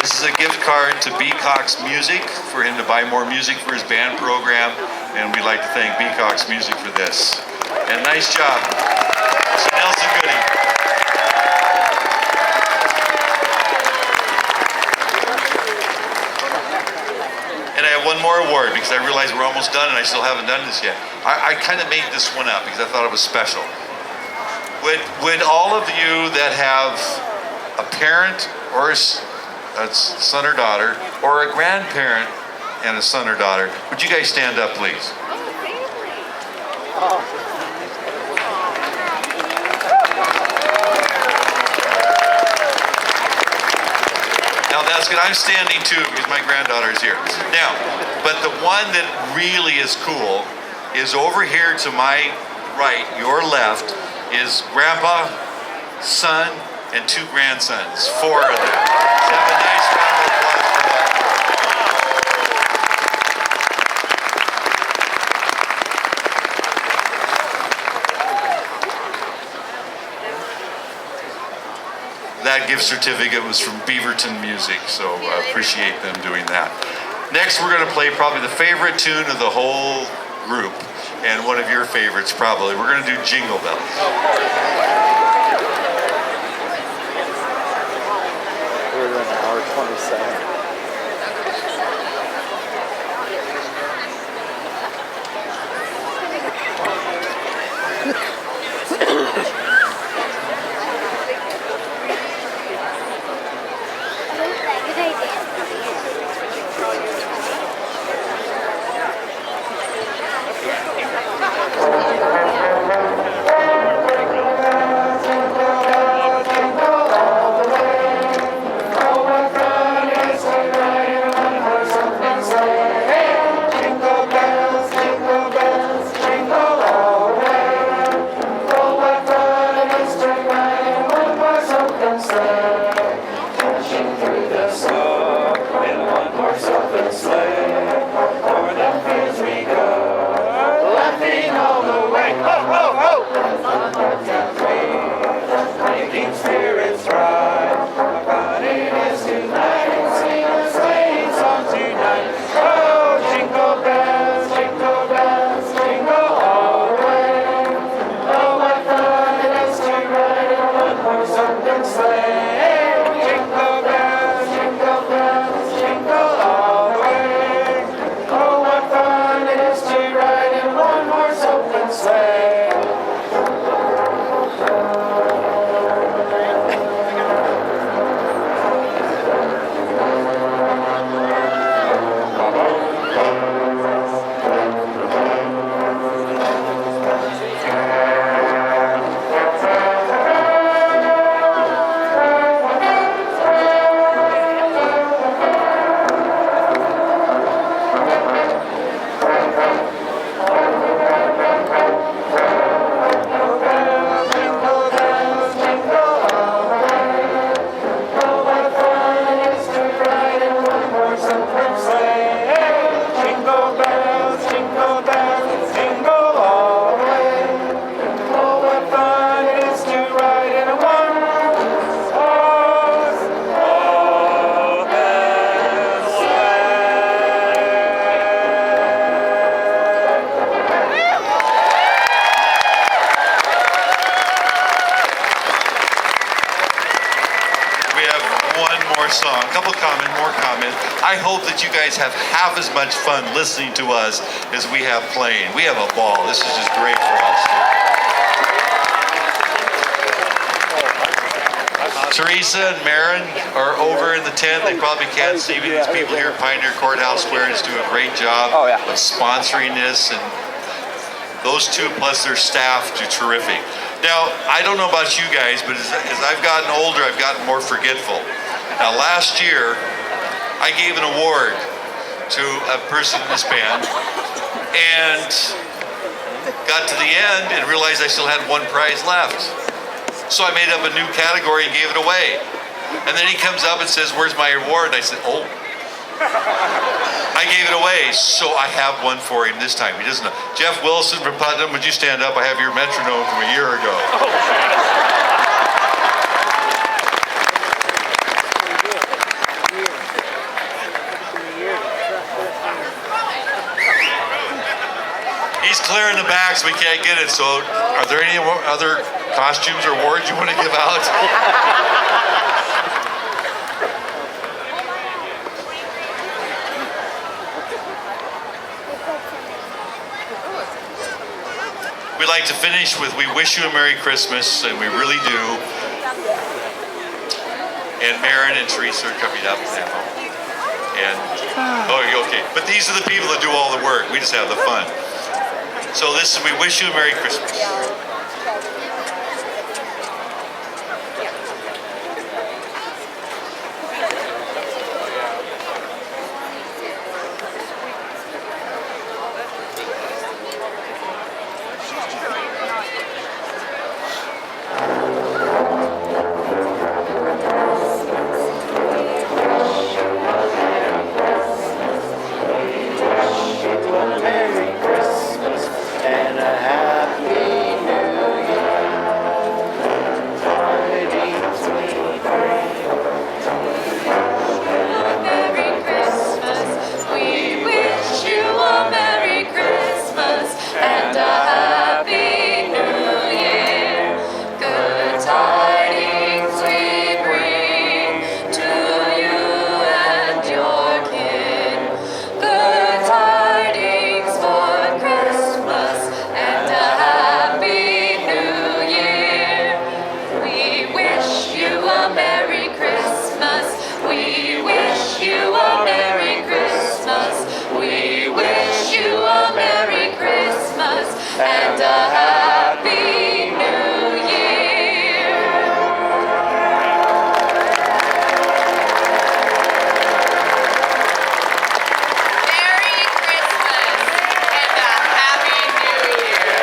This is a gift card to B. Cox Music for him to buy more music for his band program, and we'd like to thank B. Cox Music for this. And nice job. So Nelson Goody. And I have one more award because I realize we're almost done and I still haven't done this yet. I kind of made this one up because I thought it was special. Would all of you that have a parent or a son or daughter, or a grandparent and a son or daughter, would you guys stand up, please? Now that's good. I'm standing too because my granddaughter is here. Now, but the one that really is cool is over here to my right, your left, is Grandpa, son, and 2 grandsons, 4 of them. Let's have a nice round of applause for that. That gift certificate was from Beaverton Music, so I appreciate them doing that. Next, we're going to play probably the favorite tune of the whole group, and one of your favorites probably. We're going to do Jingle Bells. We're in hour 27. I hope that you guys have half as much fun listening to us as we have playing. We have a ball. This is just great for us. Teresa and Marin are over in the tent. They probably can't see me. These people here at Pioneer Courthouse Square just do a great job of sponsoring this, and those two plus their staff do terrific. Now, I don't know about you guys, but as I've gotten older, I've gotten more forgetful. Now, last year, I gave an award to a person in this band, and got to the end and realized I still had one prize left. So I made up a new category and gave it away. And then he comes up and says, "Where's my award?" And I said, "Oh, I gave it away." So I have one for him this time. He doesn't know. Jeff Wilson from Putnam, would you stand up? I have your metronome from a year ago. He's clear in the back, so we can't get it. So are there any other costumes or awards you want to give out? We'd like to finish with "We Wish You a Merry Christmas," and we really do. And Marin and Teresa are coming up now. And, oh, okay. But these are the people that do all the work. We just have the fun. So this is "We Wish You a Merry Christmas." And a happy new year. Merry Christmas and a Happy New Year.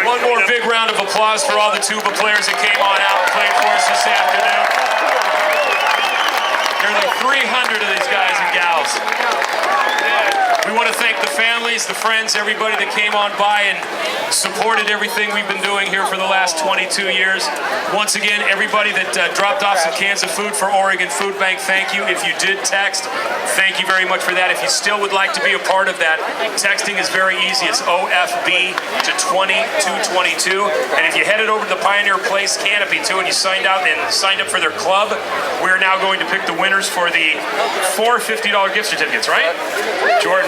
One more big round of applause for all the tuba players that came on out and played for us this afternoon. Nearly 300 of these guys and gals. We want to thank the families, the friends, everybody that came on by and supported everything we've been doing here for the last 22 years. Once again, everybody that dropped off some cans of food for Oregon Food Bank, thank you. If you did text, thank you very much for that. If you still would like to be a part of that, texting is very easy. It's OFB to 20222. And if you headed over to the Pioneer Place Canopy too and you signed out and signed up for their club, we're now going to pick the winners for the 4 $50 gift certificates, right? Jordan.